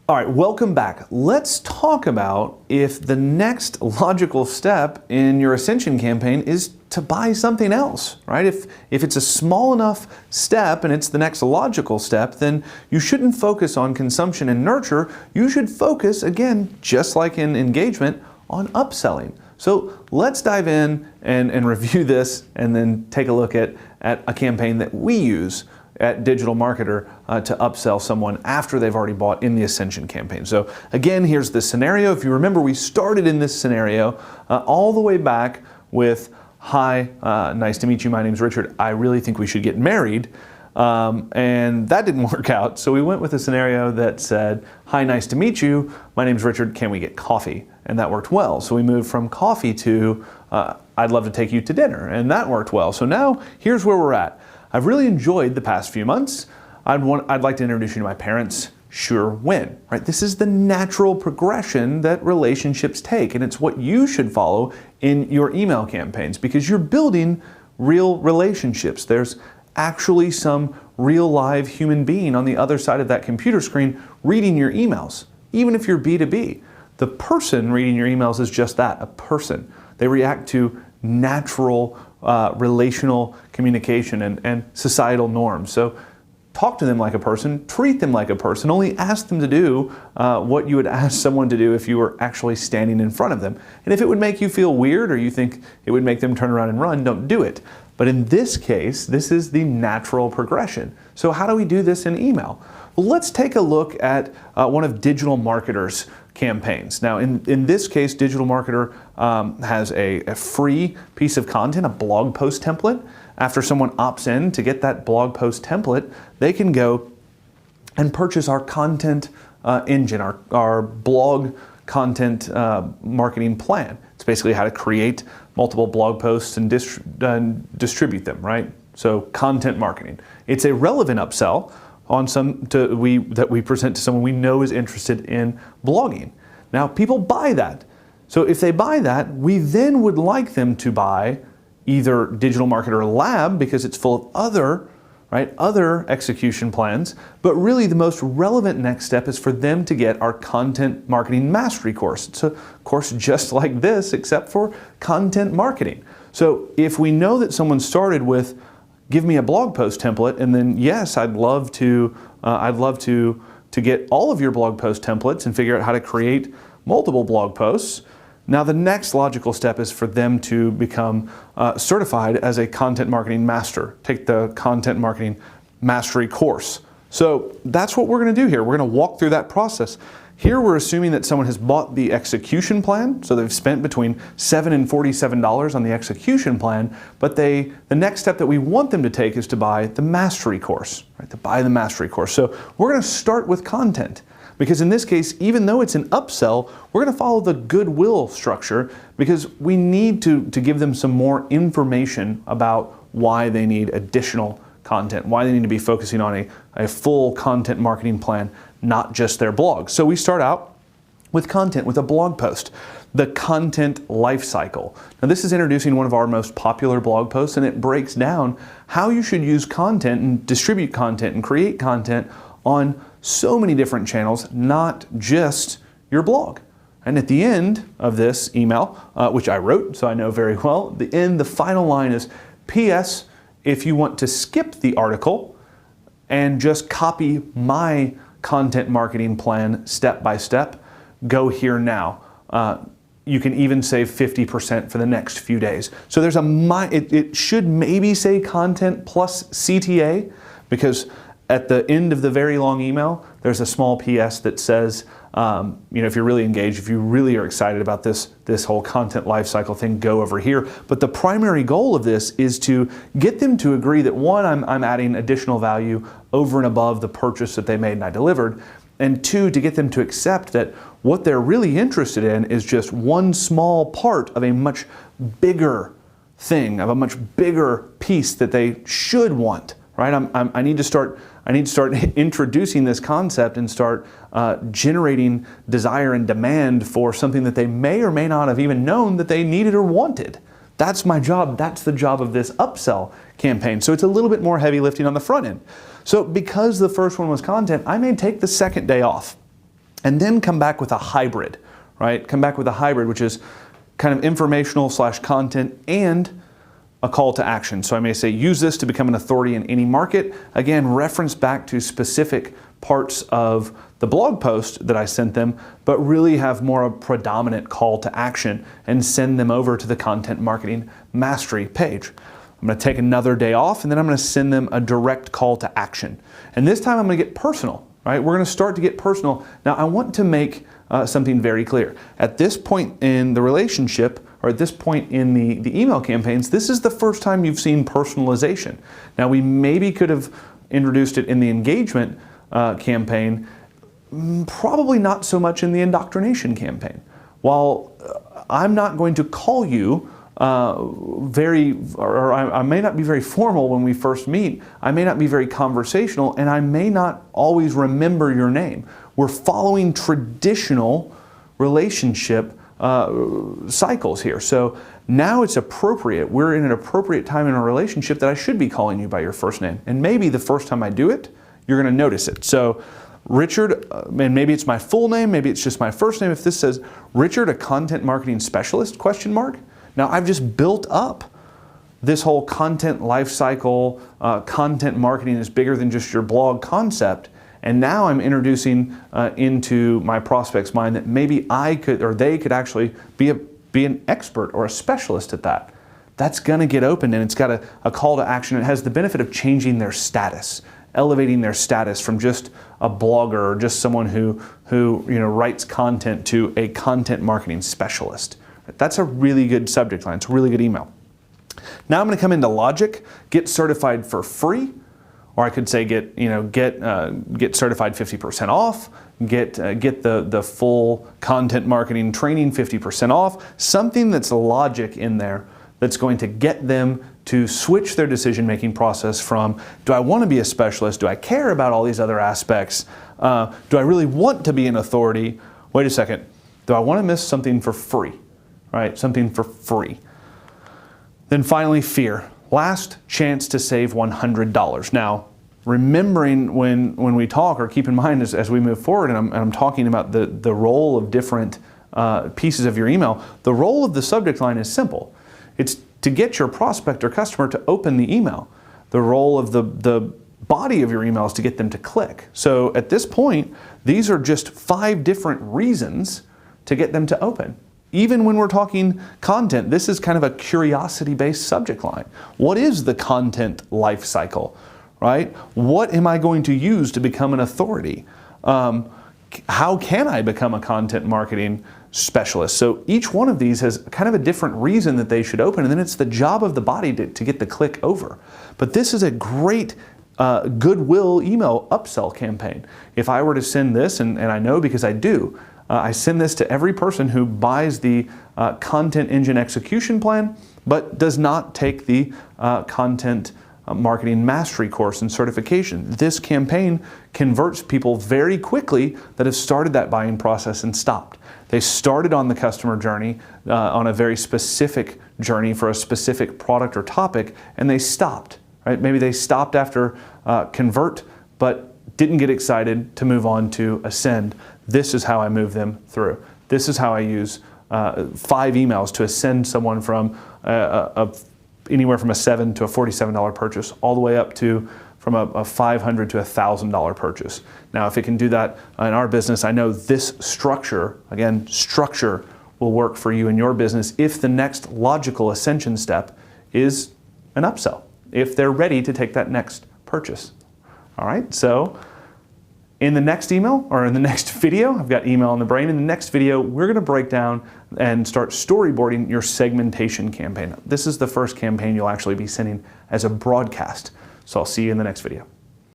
All right, welcome back. Let's talk about if the next logical step in your Ascension campaign is to buy something else, right? If it's a small enough step and it's the next logical step, then you shouldn't focus on consumption and nurture. You should focus, again, just like in engagement, on upselling. So let's dive in and review this and then take a look at a campaign that we use at Digital Marketer to upsell someone after they've already bought in the Ascension campaign. So again, here's the scenario. If you remember, we started in this scenario all the way back with, hi, nice to meet you, my name's Richard. I really think we should get married. And that didn't work out. So we went with a scenario that said, hi, nice to meet you. My name's Richard. Can we get coffee? And that worked well. So we moved from coffee to, I'd love to take you to dinner. And that worked well. So now here's where we're at. I've really enjoyed the past few months. I'd like to introduce you to my parents. Sure, when, right? This is the natural progression that relationships take, and it's what you should follow in your email campaigns because you're building real relationships. There's actually some real live human being on the other side of that computer screen reading your emails, even if you're B2B. The person reading your emails is just that, a person. They react to natural relational communication and societal norms. So talk to them like a person, treat them like a person, only ask them to do what you would ask someone to do if you were actually standing in front of them. And if it would make you feel weird or you think it would make them turn around and run, don't do it. But in this case, this is the natural progression. So how do we do this in email? Well, let's take a look at one of Digital Marketer's campaigns. Now, in this case, Digital Marketer has a free piece of content, a blog post template. After someone opts in to get that blog post template, they can go and purchase our content engine, our blog content marketing plan. It's basically how to create multiple blog posts and distribute them, right? So content marketing. It's a relevant upsell on that we present to someone we know is interested in blogging. Now, people buy that. So if they buy that, we then would like them to buy either Digital Marketer Lab because it's full of other execution plans, but really the most relevant next step is for them to get our Content Marketing Mastery course. It's a course just like this, except for content marketing. So if we know that someone started with, give me a blog post template, and then yes, I'd love to get all of your blog post templates and figure out how to create multiple blog posts. Now the next logical step is for them to become certified as a content marketing master, take the content marketing mastery course. So that's what we're going to do here. We're going to walk through that process. Here we're assuming that someone has bought the execution plan, so they've spent between $7 and $47 on the execution plan, but the next step that we want them to take is to buy the mastery course, right? To buy the mastery course. So we're going to start with content, because in this case, even though it's an upsell, we're going to follow the goodwill structure because we need to give them some more information about why they need additional content, why they need to be focusing on a full content marketing plan, not just their blog. So we start out with content, with a blog post, the content life cycle. Now this is introducing one of our most popular blog posts, and it breaks down how you should use content and distribute content and create content on so many different channels, not just your blog. And at the end of this email, which I wrote, so I know very well, the final line is, P.S. If you want to skip the article and just copy my content marketing plan step by step, go here now. You can even save 50% for the next few days. So there's it should maybe say content plus CTA, because at the end of the very long email, there's a small PS that says, if you're really engaged, if you really are excited about this whole content lifecycle thing, go over here. But the primary goal of this is to get them to agree that one, I'm adding additional value over and above the purchase that they made and I delivered. And two, to get them to accept that what they're really interested in is just one small part of a much bigger thing, of a much bigger piece that they should want, right? I need to start introducing this concept and start generating desire and demand for something that they may or may not have even known that they needed or wanted. That's my job. That's the job of this upsell campaign. So it's a little bit more heavy lifting on the front end. So because the first one was content, I may take the second day off. and then come back with a hybrid, right? Come back with a hybrid, which is kind of informational / content and a call to action. So I may say, use this to become an authority in any market. Again, reference back to specific parts of the blog post that I sent them, but really have more of a predominant call to action and send them over to the content marketing mastery page. I'm going to take another day off, and then I'm going to send them a direct call to action. And this time I'm going to get personal, right? We're going to start to get personal. Now I want to make something very clear. At this point in the relationship, or at this point in the email campaigns, this is the first time you've seen personalization. Now we maybe could have introduced it in the engagement campaign, probably not so much in the indoctrination campaign. While I'm not going to call you I may not be very formal when we first meet, I may not be very conversational, and I may not always remember your name. We're following traditional relationship cycles here. So now it's appropriate. We're in an appropriate time in our relationship that I should be calling you by your first name. And maybe the first time I do it, you're going to notice it. So Richard, and maybe it's my full name, maybe it's just my first name. If this says Richard, a content marketing specialist, ? Now I've just built up this whole content lifecycle. Content marketing is bigger than just your blog concept. And now I'm introducing into my prospect's mind that maybe I could, or they could actually be an expert or a specialist at that. That's going to get opened, and it's got a call to action. It has the benefit of changing their status, elevating their status from just a blogger or just someone who writes content to a content marketing specialist. That's a really good subject line. It's a really good email. Now I'm going to come into logic, get certified for free, or I could say get certified 50% off, get the full content marketing training 50% off. Something that's logic in there that's going to get them to switch their decision-making process from, do I want to be a specialist? Do I care about all these other aspects? Do I really want to be an authority? Wait a second. Do I want to miss something for free? Right? Something for free. Then finally, fear. Last chance to save $100. Now, remembering when we talk, or keep in mind as we move forward, and I'm talking about the role of different pieces of your email, the role of the subject line is simple. It's to get your prospect or customer to open the email. The role of the body of your email is to get them to click. So at this point, these are just 5 different reasons to get them to open. Even when we're talking content, this is kind of a curiosity-based subject line. What is the content life cycle, right? What am I going to use to become an authority? How can I become a content marketing specialist? So each one of these has kind of a different reason that they should open, and then it's the job of the body to get the click over. But this is a great goodwill email upsell campaign. If I were to send this, and I know because I do, I send this to every person who buys the content engine execution plan, but does not take the content marketing mastery course and certification. This campaign converts people very quickly that have started that buying process and stopped. They started on the customer journey, on a very specific journey for a specific product or topic, and they stopped. Right? Maybe they stopped after convert, but didn't get excited to move on to ascend. This is how I move them through. This is how I use 5 emails to ascend someone from anywhere from a $7 to a $47 purchase, all the way up to from a $500 to a $1,000 purchase. Now, if it can do that in our business, I know this structure, again, structure will work for you in your business if the next logical ascension step is an upsell, if they're ready to take that next purchase. All right, so in the next email, or in the next video, I've got email in the brain. In the next video, we're going to break down and start storyboarding your segmentation campaign. This is the first campaign you'll actually be sending as a broadcast. So I'll see you in the next video.